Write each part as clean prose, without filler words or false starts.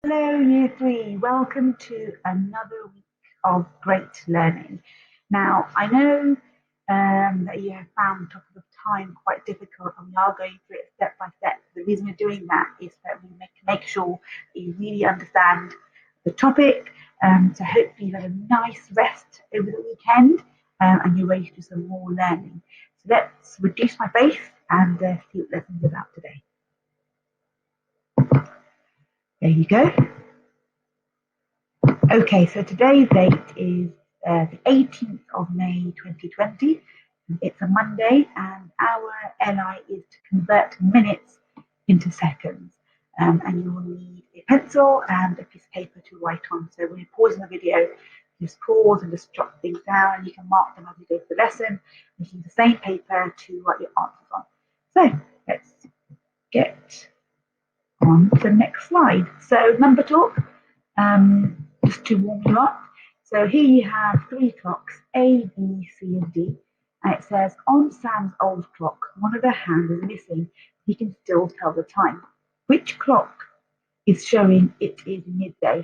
Hello, Year 3. Welcome to another week of great learning. Now, I know that you have found the topic of time quite difficult, and we are going through it step by step. The reason we're doing that is that we make sure that you really understand the topic. So hopefully you've had a nice rest over the weekend and you're ready to do some more learning. So let's reduce my face and see what lessons are about today. There you go. Okay, so today's date is the 18th of May 2020. It's a Monday, and our LI is to convert minutes into seconds. And you will need a pencil and a piece of paper to write on. So when you're pausing the video, just pause and just jot things down, and you can mark them as you go through the lesson. You can use the same paper to write your answers on. So let's get on to the next slide. So number talk. Just to warm you up. So here you have three clocks, A, B, C, and D. And it says, on Sam's old clock, one of the hands is missing. He can still tell the time. Which clock is showing it is midday?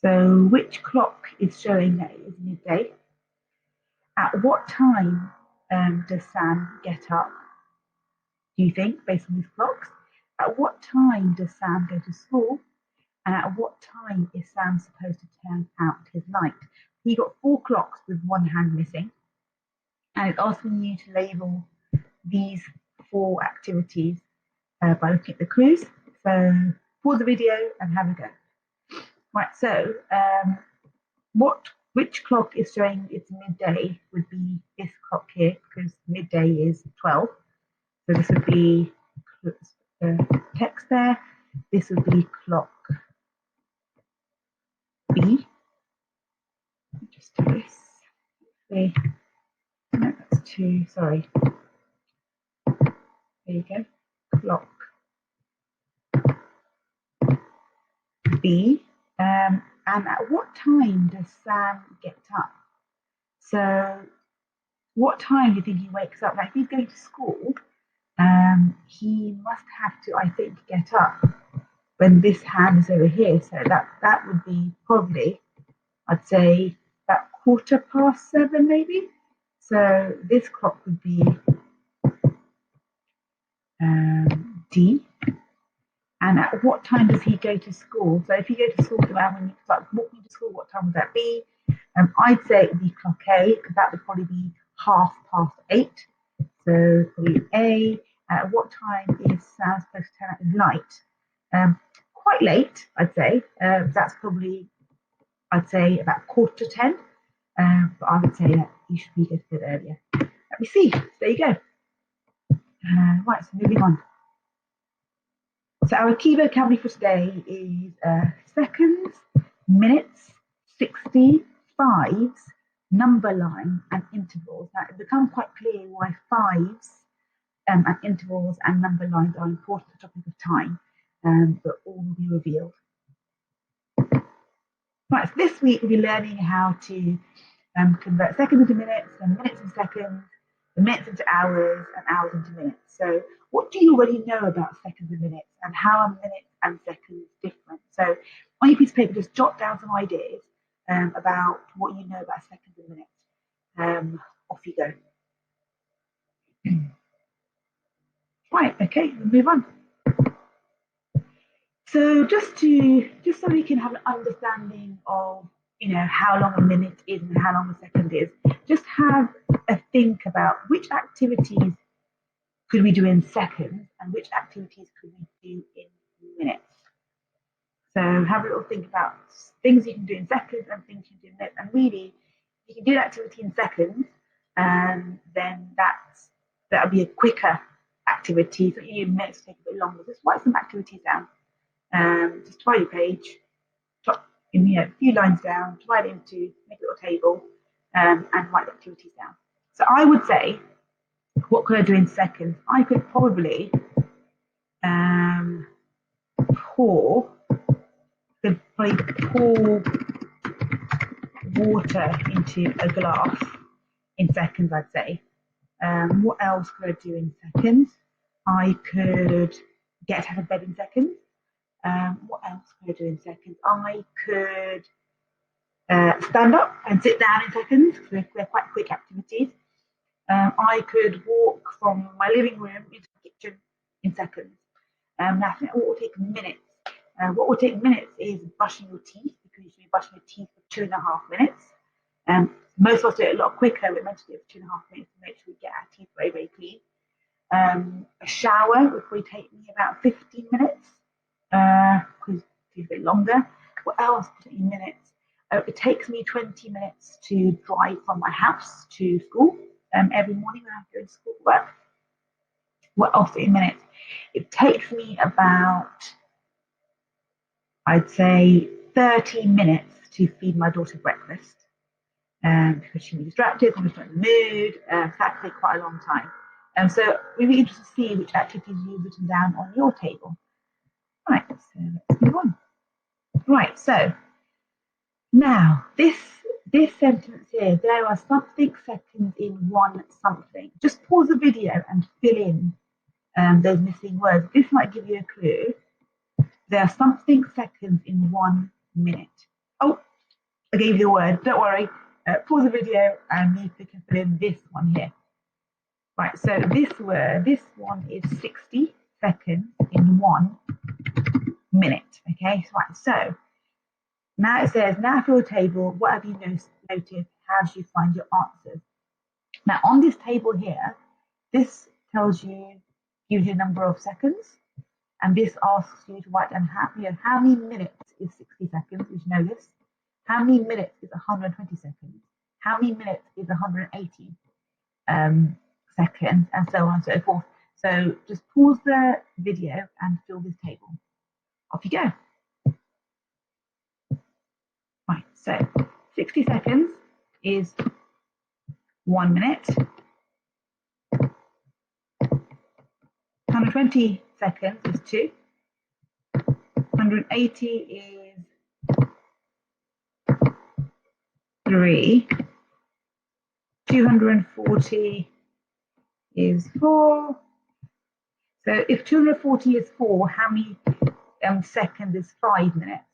So which clock is showing that it is midday? At what time does Sam get up? Do you think, based on these clocks? At what time does Sam go to school? And at what time is Sam supposed to turn out his light? He got 4 clocks with one hand missing, and it's asking you to label these 4 activities by looking at the clues. So pause the video and have a go. Right, so which clock is showing it's midday would be this clock here, because midday is 12. So this would be text there. This would be clock B. Just do this. Okay. No, that's 2. Sorry. There you go. Clock B. And at what time does Sam get up? So, what time do you think he wakes up? Now, if he's going to school, he must have to, I think, get up when this hand is over here. So that would be probably, I'd say, about 7:15, maybe. So this clock would be D. And at what time does he go to school? So if you go to school, when you start walking to school, what time would that be? I'd say it would be clock A, because that would probably be 8:30. So probably A. At what time is Sam supposed to turn out his light? Quite late, I'd say. That's probably, I'd say, about 9:45. But I would say that you should be a bit earlier. Let me see. There you go. Right, so moving on. So our key vocabulary for today is seconds, minutes, 60, fives, number line, and intervals. Now, it becomes quite clear why fives and intervals and number lines are important to the topic of time, but all will be revealed. Right, so this week we'll be learning how to convert seconds into minutes, and minutes into seconds, the minutes into hours, and hours into minutes. So what do you already know about seconds and minutes, and how are minutes and seconds different? So on your piece of paper, just jot down some ideas about what you know about seconds and minutes. Off you go. Right, okay, we'll move on. So just so we can have an understanding of how long a minute is and how long a second is, just have a think about which activities could we do in seconds and which activities could we do in minutes. So have a little think about things you can do in seconds and things you can do in minutes. And really, if you can do the activity in seconds, then that'll be a quicker activity. So your minutes take a bit longer. Just write some activities down. Just try your page, drop a few lines down, divide it into, make a little table, and write the activities down. So I would say, what could I do in seconds? I could probably pour water into a glass in seconds, I'd say. What else could I do in seconds? I could get out of bed in seconds. else could I do in seconds? I could stand up and sit down in seconds, because they're quite quick activities. I could walk from my living room into the kitchen in seconds. I think what will take minutes. What will take minutes is brushing your teeth, because you should be brushing your teeth for 2.5 minutes. Most of us do it a lot quicker. We're meant to do it for 2.5 minutes to make sure we get our teeth very, very clean. A shower would probably take me about 15 minutes, because it's a bit longer. What else would take me minutes? It takes me 20 minutes to drive from my house to school every morning when I go to school for work. What else in minutes? It takes me about, I'd say, 30 minutes to feed my daughter breakfast, because she'll be distracted, I'm just not in the mood. That takes quite a long time. So we'd be interested to see which activities you've written down on your table. Right, so let's move on. Right, so now this sentence here, there are something seconds in one something. Just pause the video and fill in those missing words. This might give you a clue. There are something seconds in 1 minute. Oh, I gave you the word. Don't worry. Pause the video and you can fill in this one here. Right, so this one is 60 seconds in 1 minute. Okay, right, so now it says, now for your table, what have you noticed? How did you find your answers? Now on this table here, this tells you, gives you a number of seconds, and this asks you to write down how many minutes is 60 seconds, you should know this. How many minutes is 120 seconds? How many minutes is 180 seconds, and so on and so forth. So just pause the video and fill this table. Off you go. Right, so 60 seconds is 1 minute. 120 seconds is 2. 180 is 3. 240 is 4. So if 240 is 4, how many seconds is 5 minutes?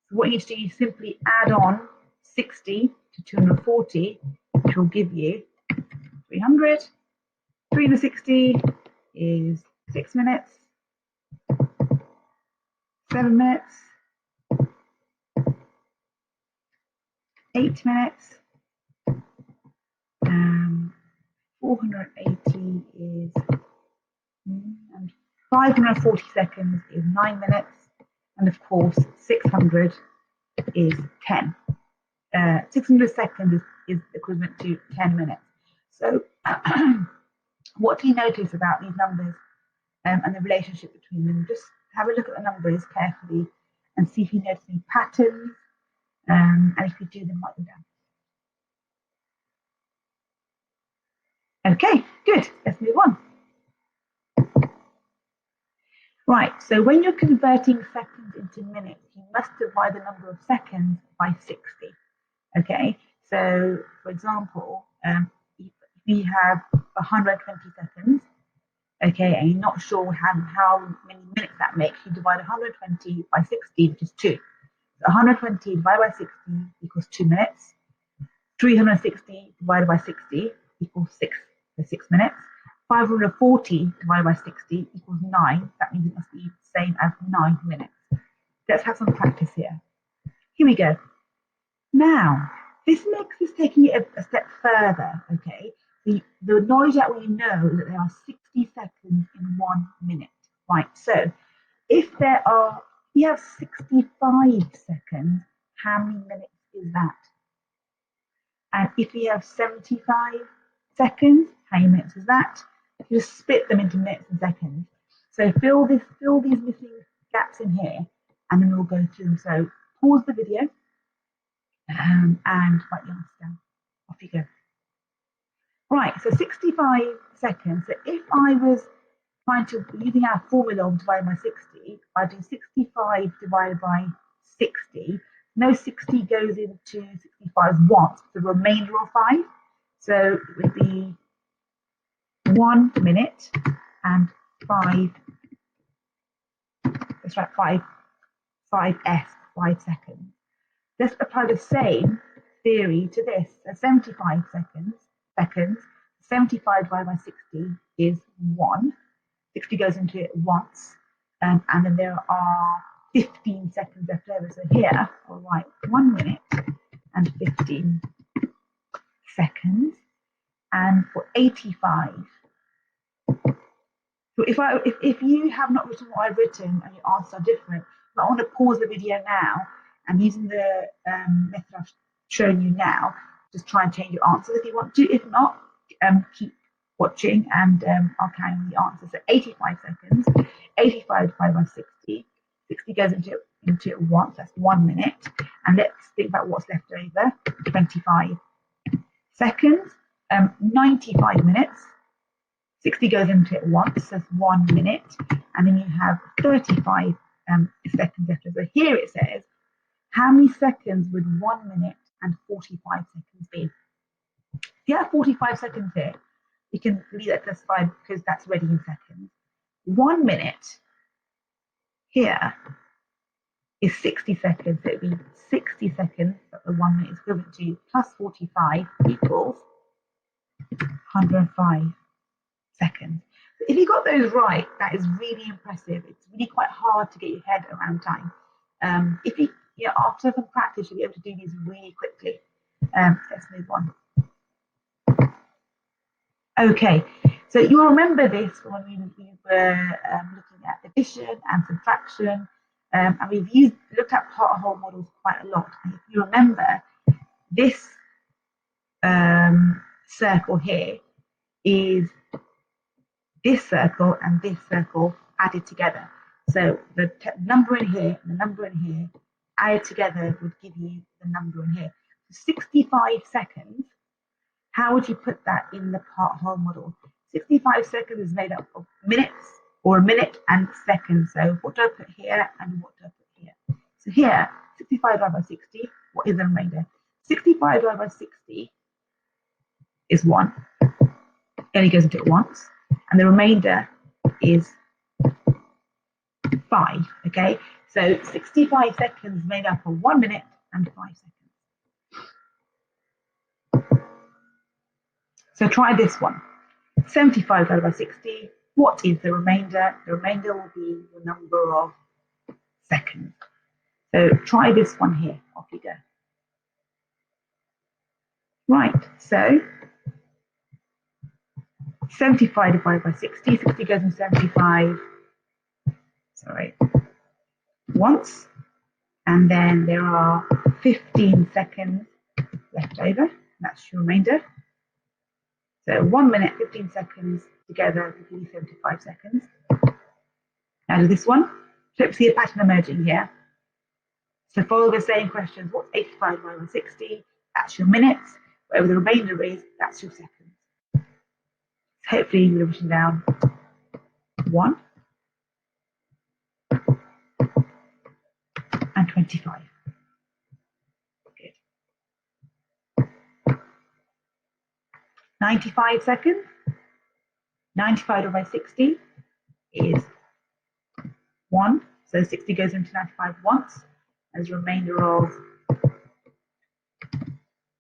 So what you need to do is simply add on 60 to 240, which will give you 300. 360 is 6 minutes, 7 minutes, 8 minutes, 480 is, and 540 seconds is 9 minutes, and of course 600 is 10. 600 seconds is equivalent to 10 minutes. So what do you notice about these numbers and the relationship between them? Just have a look at the numbers carefully and see if you notice any patterns, and if you do, then write them down. Okay, good. Let's move on. Right, so when you're converting seconds into minutes, you must divide the number of seconds by 60. Okay, so for example, if we have 120 seconds, okay, and you're not sure how many minutes that makes, you divide 120 by 60, which is 2. So 120 divided by 60 equals 2 minutes. 360 divided by 60 equals 6 minutes. 540 divided by 60 equals 9. That means it must be the same as 9 minutes. Let's have some practice here. Here we go. Now, this makes us taking it a step further, okay? The knowledge that we know that there are 60 seconds in 1 minute. Right, so if we have 65 seconds, how many minutes is that? And if we have 75 seconds, how many minutes is that? You just split them into minutes and seconds. So fill these missing gaps in here, and then we'll go through them. So pause the video and write the answer down. Off you go. Right, so 65 seconds. So if I was using our formula of divided by 60, I do 65 divided by 60. No 60 goes into 65 once, the remainder of 5. So it would be 1 minute and 5. Let's write 5 5s, 5 seconds. Let's apply the same theory to this. So 75 seconds, 75 divided by 60 is 1. 60 goes into it once, and then there are 15 seconds left over. So here, I'll write 1 minute and 15 seconds. And for 85, so if you have not written what I've written and your answers are different, I want to pause the video now and using the method I've shown you now, just try and change your answers if you want to. If not, keep watching and I'll carry on the answers. So 85 seconds, 85 divided by 60. 60 goes into it once, that's 1 minute. And let's think about what's left over, 25 seconds, 95 minutes. 60 goes into it once, that's 1 minute. And then you have 35 seconds left over. Here it says, how many seconds would 1 minute and 45 seconds be? If you have 45 seconds here, you can leave that plus 5 because that's ready in seconds. 1 minute here is 60 seconds. So it would be 60 seconds that the 1 minute is equivalent to plus 45 equals 105 seconds. So if you got those right, that is really impressive. It's really quite hard to get your head around time. If you, after some practice, you'll be able to do these really quickly. Let's move on. Okay, so you'll remember this when we were looking at addition and subtraction, and we've looked at part and whole models quite a lot. And if you remember, this circle here is this circle and this circle added together. So the number in here and the number in here added together would give you the number in here. So 65 seconds. How would you put that in the part whole model? 65 seconds is made up of minutes, or a minute and seconds. So what do I put here and what do I put here? So here, 65 divided by 60, what is the remainder? 65 divided by 60 is 1. It only goes into it once. And the remainder is 5, okay? So 65 seconds made up of 1 minute and 5 seconds. So try this one. 75 divided by 60. What is the remainder? The remainder will be the number of seconds. So try this one here. Off you go. Right, so 75 divided by 60. 60 goes in 75. Sorry. Once. And then there are 15 seconds left over. That's your remainder. So 1 minute, 15 seconds together will give you 75 seconds. Now do this one. So see a pattern emerging here. So follow the same questions. What's 85 divided by 60? That's your minutes. Whatever the remainder is, that's your seconds. So hopefully you've written down 1 and 25. Good. 95 seconds. 95 divided by 60 is 1. So 60 goes into 95 once. There's a remainder of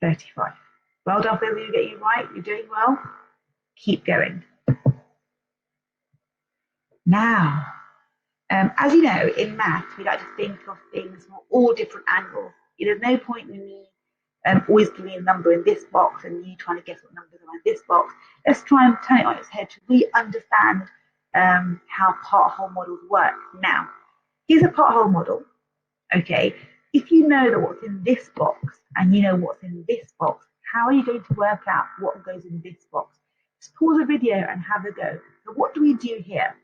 35. Well done for those of you get you right. You're doing well. Keep going. Now, as you know, in maths, we like to think of things from all different angles. There's no point in me always giving a number in this box and you trying to guess what numbers are in this box. Let's try and turn it on its head to really understand how part whole models work. Now, here's a part whole model. Okay, if you know that what's in this box and you know what's in this box, how are you going to work out what goes in this box? Just pause the video and have a go. So what do we do here?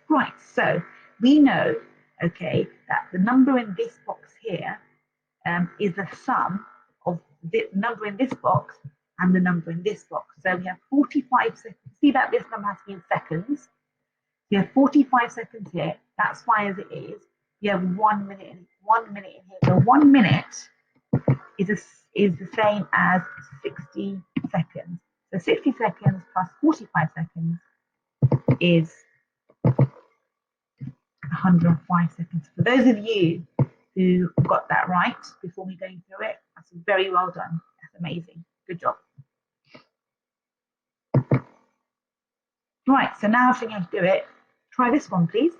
Right, so we know, okay, that the number in this box here is the sum of the number in this box and the number in this box. So we have 45 seconds. See that this number has to be in seconds. You have 45 seconds here. That's fine as it is. You have 1 minute in here. So 1 minute is the same as 60 seconds. So 60 seconds plus 45 seconds is 105 seconds. For those of you who got that right before me going through it, that's very well done. That's amazing. Good job. Right, so now showing you how to do it. Try this one, please.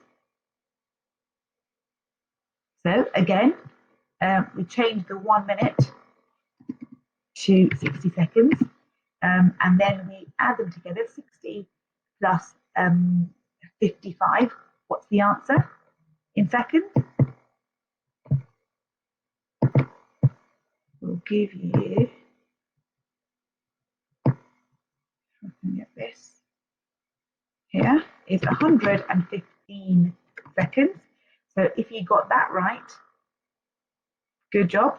So again, we change the 1 minute to 60 seconds, and then we add them together, 60 plus 55. What's the answer in seconds? We'll give you, I can get this, here is 115 seconds. So if you got that right, good job.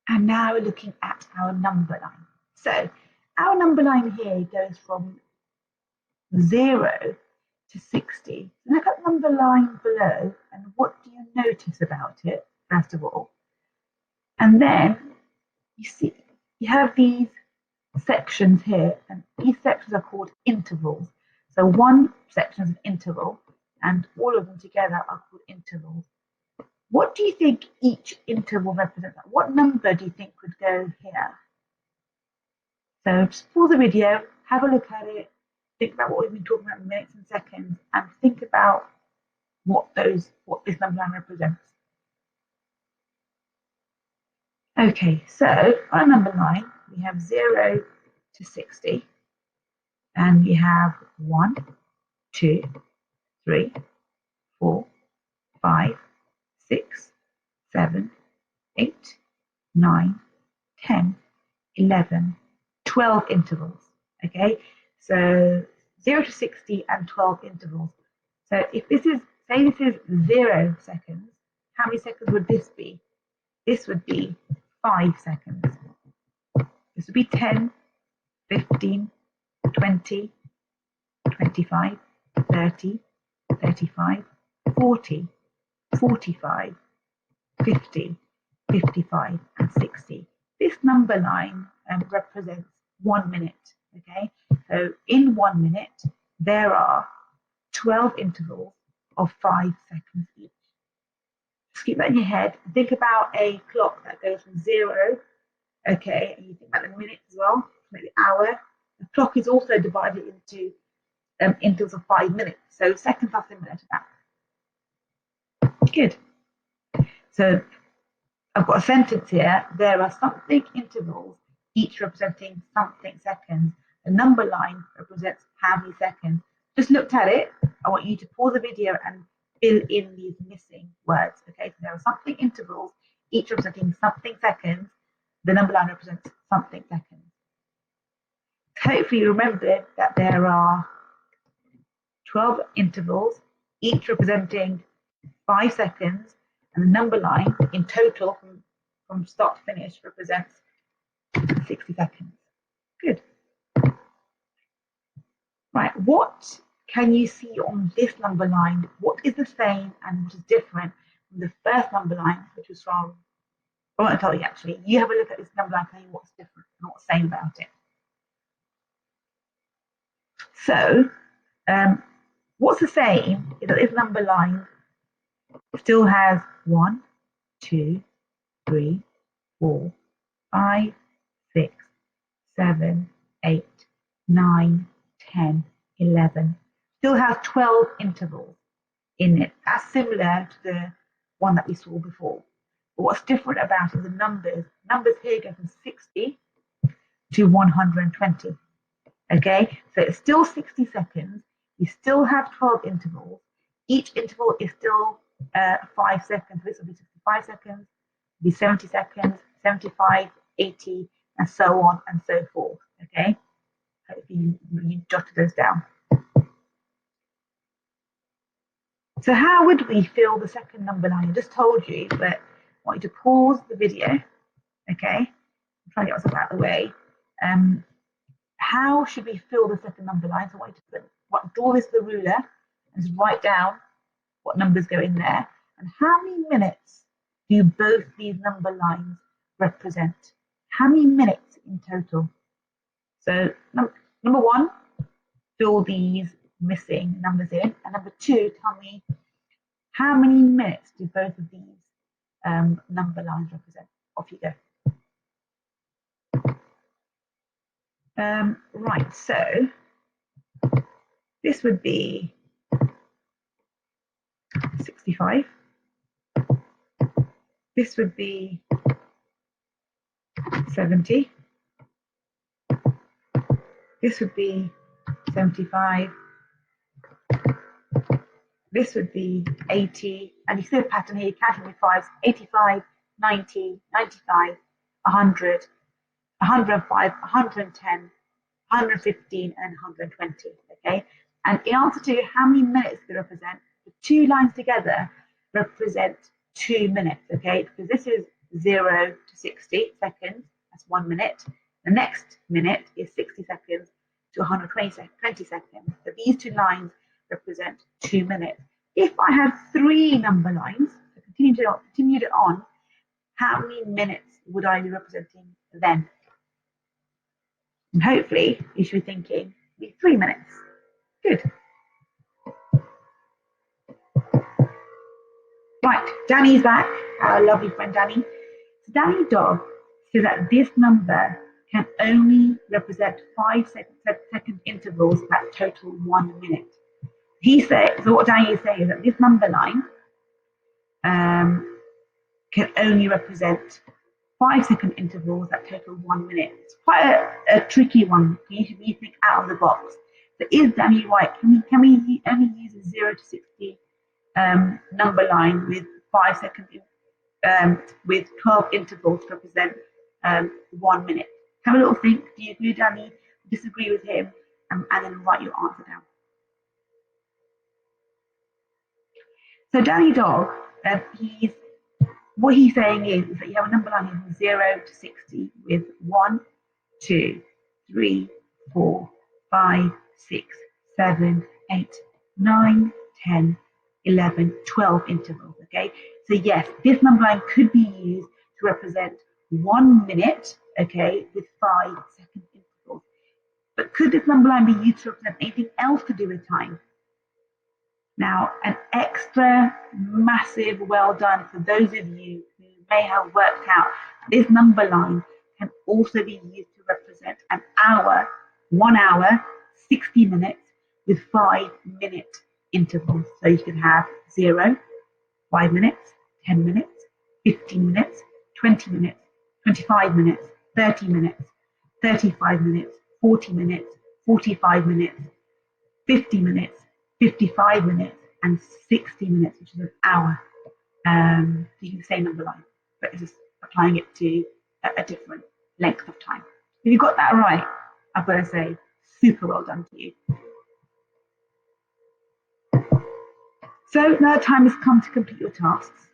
And now we're looking at our number line. So our number line here goes from 0 to 60. Look at the number line below, and what do you notice about it, first of all? And then you see you have these sections here, and these sections are called intervals. So one section is an interval, and all of them together are called intervals. What do you think each interval represents? What number do you think would go here? So just pause the video, have a look at it, think about what we've been talking about in minutes and seconds, and think about what this number line represents. Okay, so on a number line, we have 0 to 60, and we have 1, 2, 3, 4, 5, 6, 7, 8, 9, 10, 11, 12 intervals. Okay, so 0 to 60 and 12 intervals. So if this is, say this is 0 seconds, how many seconds would this be? This would be 5 seconds. This would be 10, 15, 20, 25, 30, 35, 40, 45, 50, 55, and 60. This number line represents 1 minute. Okay, so in 1 minute, there are 12 intervals of 5 seconds each. Just keep that in your head. Think about a clock that goes from 0, okay, and you think about the minutes as well, like the hour. The clock is also divided into intervals of 5 minutes, so seconds are similar to that. Good. So I've got a sentence here. There are something intervals, each representing something seconds. The number line represents how many seconds. Just looked at it. I want you to pause the video and fill in these missing words. Okay, so there are something intervals, each representing something seconds. The number line represents something seconds. Hopefully you remembered that there are 12 intervals, each representing 5 seconds, and the number line in total from start to finish represents 60 seconds. Good. Right, what can you see on this number line? What is the same and what is different from the first number line, which was from, I won't tell you actually, you have a look at this number line, tell you what's different and what's the same about it. So, what's the same is that this number line still has 1, 2, 3, 4, 5, 6, 7, 8, 9, 10, 11. Still has 12 intervals in it. That's similar to the one that we saw before. But what's different about it is the numbers. Numbers here go from 60 to 120. Okay, so it's still 60 seconds. We still have 12 intervals. Each interval is still 5 seconds. This will be 65 seconds, be 70 seconds, 75, 80, and so on and so forth. Okay, hope you jotted those down. So how would we fill the second number line? I just told you, but I want you to pause the video. Okay, I'm trying to get myself out of the way. How should we fill the second number line? So I want you to draw this with a ruler and just write down what numbers go in there. And how many minutes do both these number lines represent? How many minutes in total? So number 1, fill these missing numbers in. And number two, tell me how many minutes do both of these number lines represent? Off you go. Right, so this would be 65. This would be 70. This would be 75. This would be 80. And you see the pattern here, counting with fives: 85, 90, 95, 100, 105, 110, 115, and 120. Okay. And in answer to how many minutes they represent, the two lines together represent 2 minutes. Okay, because this is 0 to 60 seconds. That's 1 minute. The next minute is 60 seconds to 120 seconds. So these two lines represent 2 minutes. If I had 3 number lines, so continued it on, how many minutes would I be representing then? And hopefully you should be thinking 3 minutes. Good. Right, Danny's back, our lovely friend Danny. So Danny Dog says that this number can only represent 5-second intervals that total 1 minute. He says, so what Danny is saying is that this number line can only represent 5-second intervals that total 1 minute. It's quite a tricky one. You should be think out of the box. So is Danny right? Can we only use a 0 to 60 number line with 5-second with 12 intervals to represent 1 minute? Have a little think. Do you agree, Danny? Disagree with him? And then write your answer down. So Danny Dog, what he's saying is that you have a number line from 0 to 60 with 1, 2, 3, 4, 5, 6, 7, 8, 9, 10, 11, 12 intervals. Okay, so yes, this number line could be used to represent 1 minute, okay, with 5-second intervals. But could this number line be used to represent anything else to do with time? Now, an extra massive well done for those of you who may have worked out this number line can also be used to represent an hour, 1 hour, 60 minutes with 5-minute intervals. So you can have 0, 5 minutes, 10 minutes, 15 minutes, 20 minutes, 25 minutes, 30 minutes, 35 minutes, 40 minutes, 45 minutes, 50 minutes, 55 minutes, and 60 minutes, which is an hour. Using the same number line, but it's just applying it to a different length of time. If you got that right, I've got to say, super well done to you. So now the time has come to complete your tasks.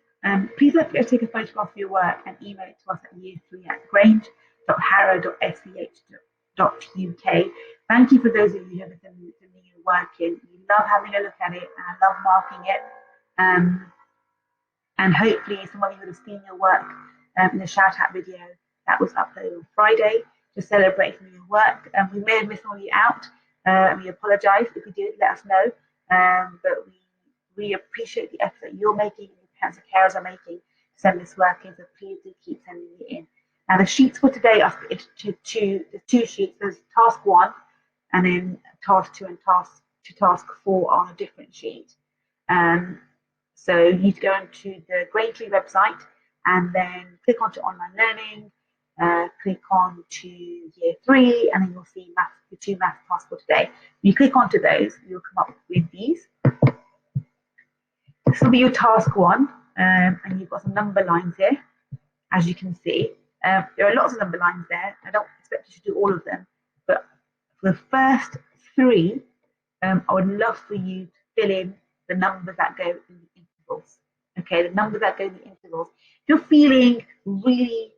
Please don't forget to take a photograph of your work and email it to us at year3@grange.harrow.sch.uk. Thank you for those of you who have been sending me your work in. We love having a look at it and I love marking it. And hopefully some of you would have seen your work in the shout out video that was uploaded on Friday to celebrate your work. We may have missed all you out. We apologise if we did, let us know. But we appreciate the effort that you're making and your parents and carers are making to send this work in, so please do keep sending it in. Now the sheets for today are split into the 2 sheets. There's task 1 and then task 2 and task 4 on a different sheet. So you need to go into the Braintree website and then click onto online learning, click on to year 3, and then you'll see the 2 math tasks for today. When you click onto those, you'll come up with these. This will be your task 1, and you've got some number lines here, as you can see. There are lots of number lines there. I don't expect you to do all of them, but for the first 3, I would love for you to fill in the numbers that go in the intervals. Okay, the numbers that go in the intervals. If you're feeling really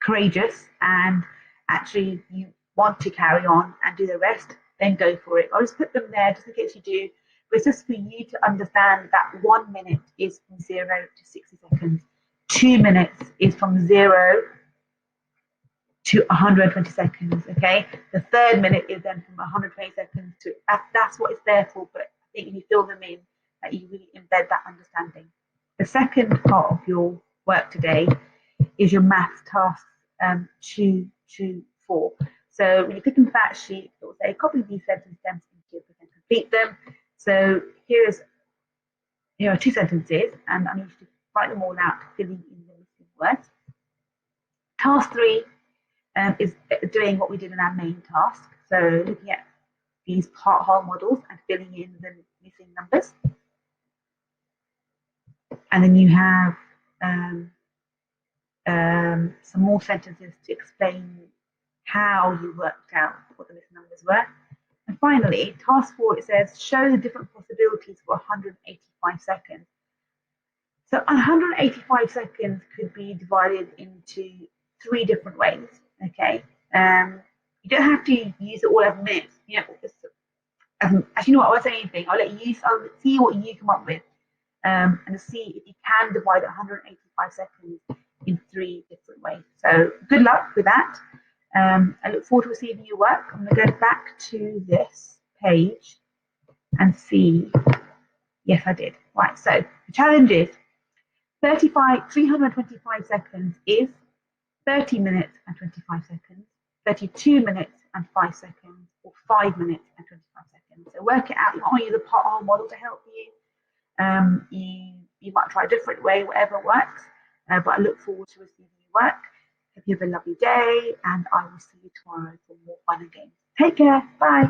courageous and actually you want to carry on and do the rest, then go for it. I'll just put them there just in case you do. But it's just for you to understand that 1 minute is from 0 to 60 seconds. 2 minutes is from 0 to 120 seconds. Okay, the third minute is then from 120 seconds to that's what it's there for. But I think if you fill them in, that you really embed that understanding. The second part of your work today is your maths tasks 2 to 4. So when you click into that sheet, it will say copy these sentence stems into and complete them. So here are 2 sentences, and I need you to write them all out, filling in the missing words. Task 3 is doing what we did in our main task. So looking at these part-whole models and filling in the missing numbers. And then you have some more sentences to explain how you worked out what the missing numbers were. And finally, task 4, it says show the different possibilities for 185 seconds. So 185 seconds could be divided into 3 different ways. Okay, you don't have to use it all as minutes. You know, as you know what, I won't say anything. I'll see what you come up with, and see if you can divide 185 seconds in 3 different ways. So good luck with that. I look forward to receiving your work. I'm going to go back to this page and see. Yes, I did. Right. So the challenge is 325 seconds is 30 minutes and 25 seconds, 32 minutes and 5 seconds, or 5 minutes and 25 seconds. So work it out. You might use a part-whole model to help you. You might try a different way, whatever works. But I look forward to receiving your work. Hope you have a lovely day, and I will see you tomorrow for more fun and games. Take care. Bye.